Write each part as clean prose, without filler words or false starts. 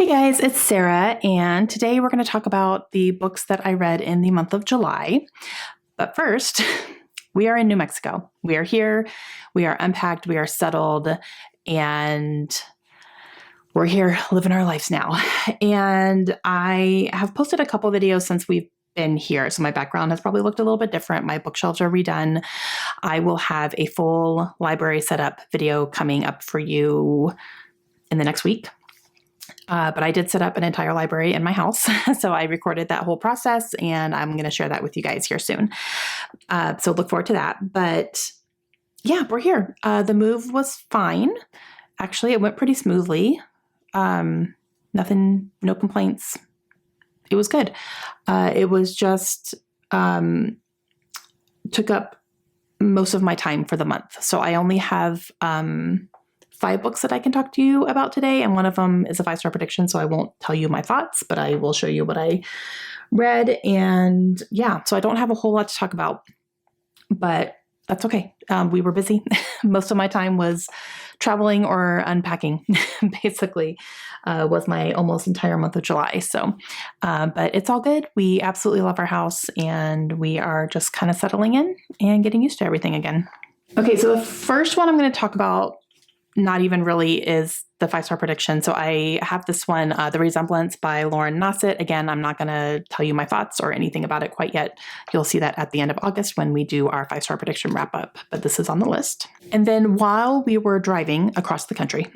Hey guys, it's Sarah, and today we're going to talk about the books that I read in the month of July. But first, we are in New Mexico. We are here, we are unpacked, we are settled, and we're here living our lives now. And I have posted a couple videos since we've been here, so my background has probably looked a little bit different. My bookshelves are redone. I will have a full library setup video coming up for you in the next week. But I did set up an entire library in my house. So I recorded that whole process and I'm going to share that with you guys here soon. So look forward to that. But yeah, we're here. The move was fine. Actually, it went pretty smoothly. Nothing, no complaints. It was good. It was just, took up most of my time for the month. So I only have, 5 books that I can talk to you about today, and one of them is a 5-star prediction, so I won't tell you my thoughts, but I will show you what I read. And yeah, so I don't have a whole lot to talk about, but that's okay. We were busy. Most of my time was traveling or unpacking, basically, was my almost entire month of July. So, but it's all good. We absolutely love our house, and we are just kind of settling in and getting used to everything again. Okay, so the first one I'm going to talk about not even really is the 5-star prediction. So I have this one, The Resemblance by Lauren Nassett. Again, I'm not going to tell you my thoughts or anything about it quite yet. You'll see that at the end of August when we do our 5-star prediction wrap up, but this is on the list. And then while we were driving across the country,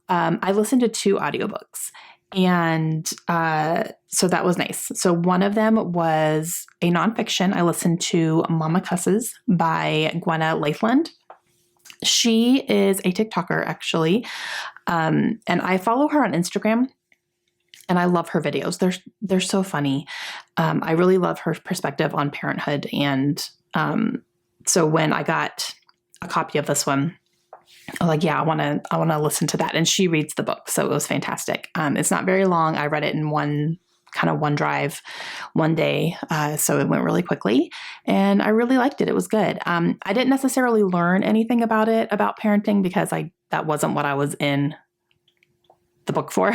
I listened to 2 audiobooks. And so that was nice. So one of them was a nonfiction. I listened to Mama Cusses by Gwenna Lathland. She is a TikToker, actually, and I follow her on Instagram, and I love her videos. They're so funny. I really love her perspective on parenthood, and so when I got a copy of this one, I was like, yeah, I want to listen to that. And she reads the book, so it was fantastic. It's not very long. I read it in one drive one day. So it went really quickly and I really liked it. It was good. I didn't necessarily learn anything about parenting because that wasn't what I was in the book for.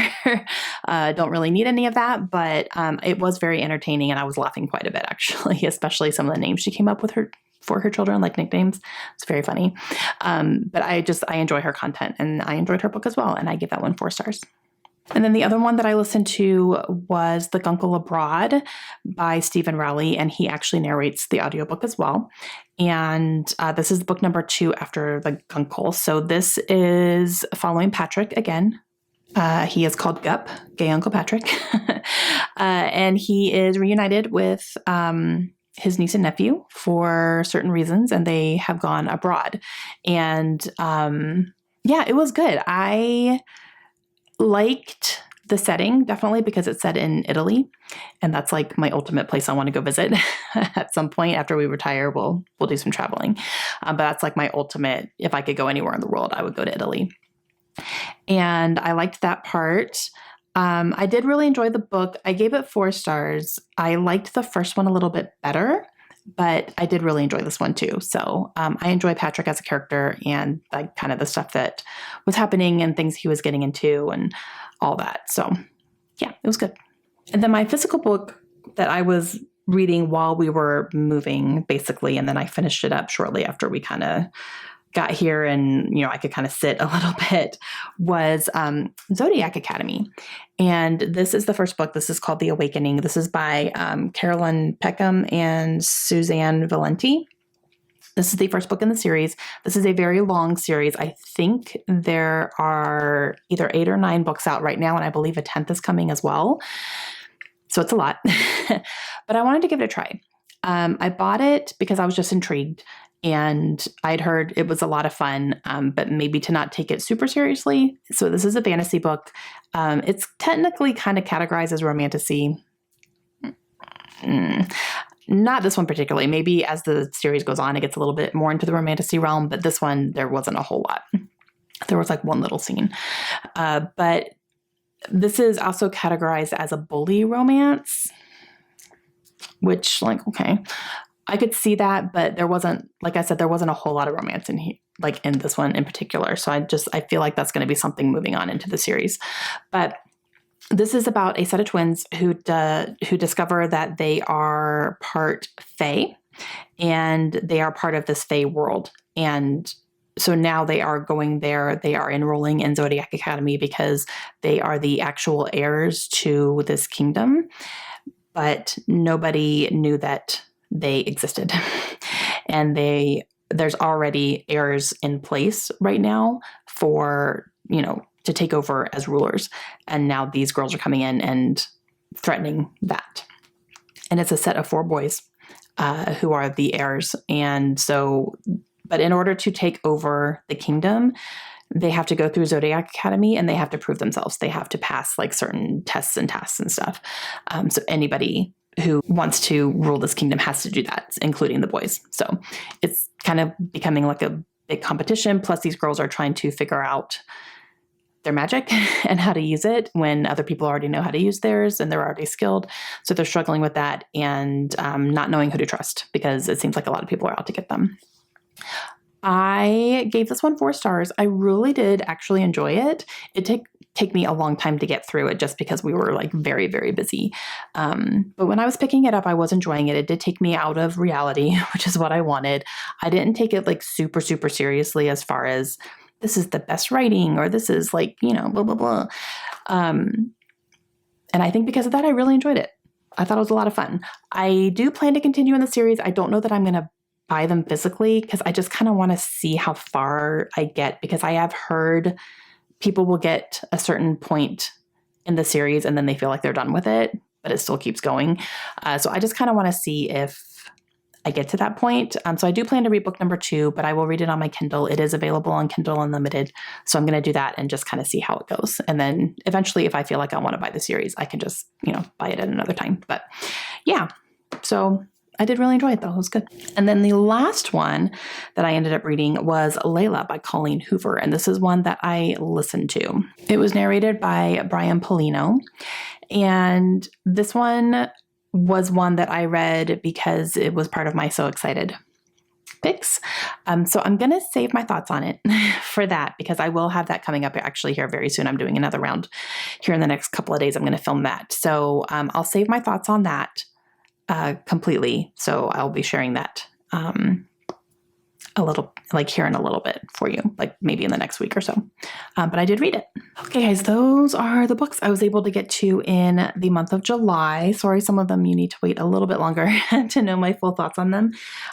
Don't really need any of that, but it was very entertaining and I was laughing quite a bit actually, especially some of the names she came up with for her children, like nicknames. It's very funny. But I enjoy her content and I enjoyed her book as well. And I give that one 4 stars. And then the other one that I listened to was The Guncle Abroad by Stephen Rowley, and he actually narrates the audiobook as well. And this is book number 2 after The Guncle. So this is following Patrick again. He is called Gup, Gay Uncle Patrick. And he is reunited with his niece and nephew for certain reasons, and they have gone abroad. And yeah, it was good. I liked the setting, definitely, because it's set in Italy. And that's like my ultimate place I want to go visit at some point after we retire. We'll do some traveling. But that's like my ultimate, if I could go anywhere in the world, I would go to Italy. And I liked that part. I did really enjoy the book. I gave it 4 stars. I liked the first one a little bit better, but I did really enjoy this one too. So I enjoy Patrick as a character and like kind of the stuff that was happening and things he was getting into and all that. So yeah, it was good. And then my physical book that I was reading while we were moving, basically, and then I finished it up shortly after we kind of got here and, I could kind of sit a little bit, was Zodiac Academy. And this is the first book. This is called The Awakening. This is by Carolyn Peckham and Suzanne Valenti. This is the first book in the series. This is a very long series. I think there are either 8 or 9 books out right now, and I believe a 10th is coming as well. So it's a lot. But I wanted to give it a try. I bought it because I was just intrigued. And I'd heard it was a lot of fun, but maybe to not take it super seriously. So this is a fantasy book. It's technically kind of categorized as romantasy. Not this one particularly. Maybe as the series goes on, it gets a little bit more into the romantasy realm. But this one, there wasn't a whole lot. There was like one little scene. But this is also categorized as a bully romance, which, like, okay. I could see that, but there wasn't, like I said, there wasn't a whole lot of romance in here, like in this one in particular. So I feel like that's going to be something moving on into the series. But this is about a set of twins who discover that they are part Fae, and they are part of this Fae world. And so now they are going there. They are enrolling in Zodiac Academy because they are the actual heirs to this kingdom, but nobody knew that they existed. And there's already heirs in place right now for, to take over as rulers. And now these girls are coming in and threatening that. And it's a set of 4 boys who are the heirs. And so, but in order to take over the kingdom, they have to go through Zodiac Academy and they have to prove themselves. They have to pass like certain tests and tasks and stuff. So anybody who wants to rule this kingdom has to do that, including the boys. So it's kind of becoming like a big competition. Plus these girls are trying to figure out their magic and how to use it when other people already know how to use theirs and they're already skilled. So they're struggling with that and not knowing who to trust because it seems like a lot of people are out to get them. I gave this one 4 stars. I really did actually enjoy it. It take me a long time to get through it just because we were like very, very busy. But when I was picking it up, I was enjoying it. It did take me out of reality, which is what I wanted. I didn't take it like super, super seriously as far as this is the best writing or this is like, blah, blah, blah. And I think because of that, I really enjoyed it. I thought it was a lot of fun. I do plan to continue in the series. I don't know that I'm going to buy them physically because I just kind of want to see how far I get, because I have heard people will get a certain point in the series and then they feel like they're done with it, but it still keeps going. So I just kind of want to see if I get to that point. So I do plan to read book number 2, but I will read it on my Kindle. It is available on Kindle Unlimited. So I'm going to do that and just kind of see how it goes. And then eventually, if I feel like I want to buy the series, I can just, buy it at another time. But yeah, so I did really enjoy it though. It was good. And then the last one that I ended up reading was Layla by Colleen Hoover. And this is one that I listened to. It was narrated by Brian Polino. And this one was one that I read because it was part of my So Excited picks. So I'm going to save my thoughts on it for that because I will have that coming up actually here very soon. I'm doing another round here in the next couple of days. I'm going to film that. So I'll save my thoughts on that completely. So I'll be sharing that a little, like here in a little bit for you, like maybe in the next week or so. But I did read it. Okay, guys, those are the books I was able to get to in the month of July. Sorry, some of them you need to wait a little bit longer to know my full thoughts on them.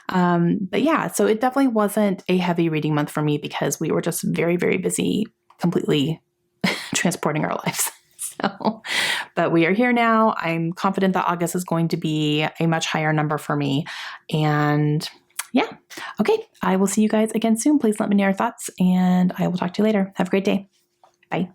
But yeah, so it definitely wasn't a heavy reading month for me because we were just very, very busy, completely transporting our lives. So, but we are here now. I'm confident that August is going to be a much higher number for me. And yeah. Okay. I will see you guys again soon. Please let me know your thoughts and I will talk to you later. Have a great day. Bye.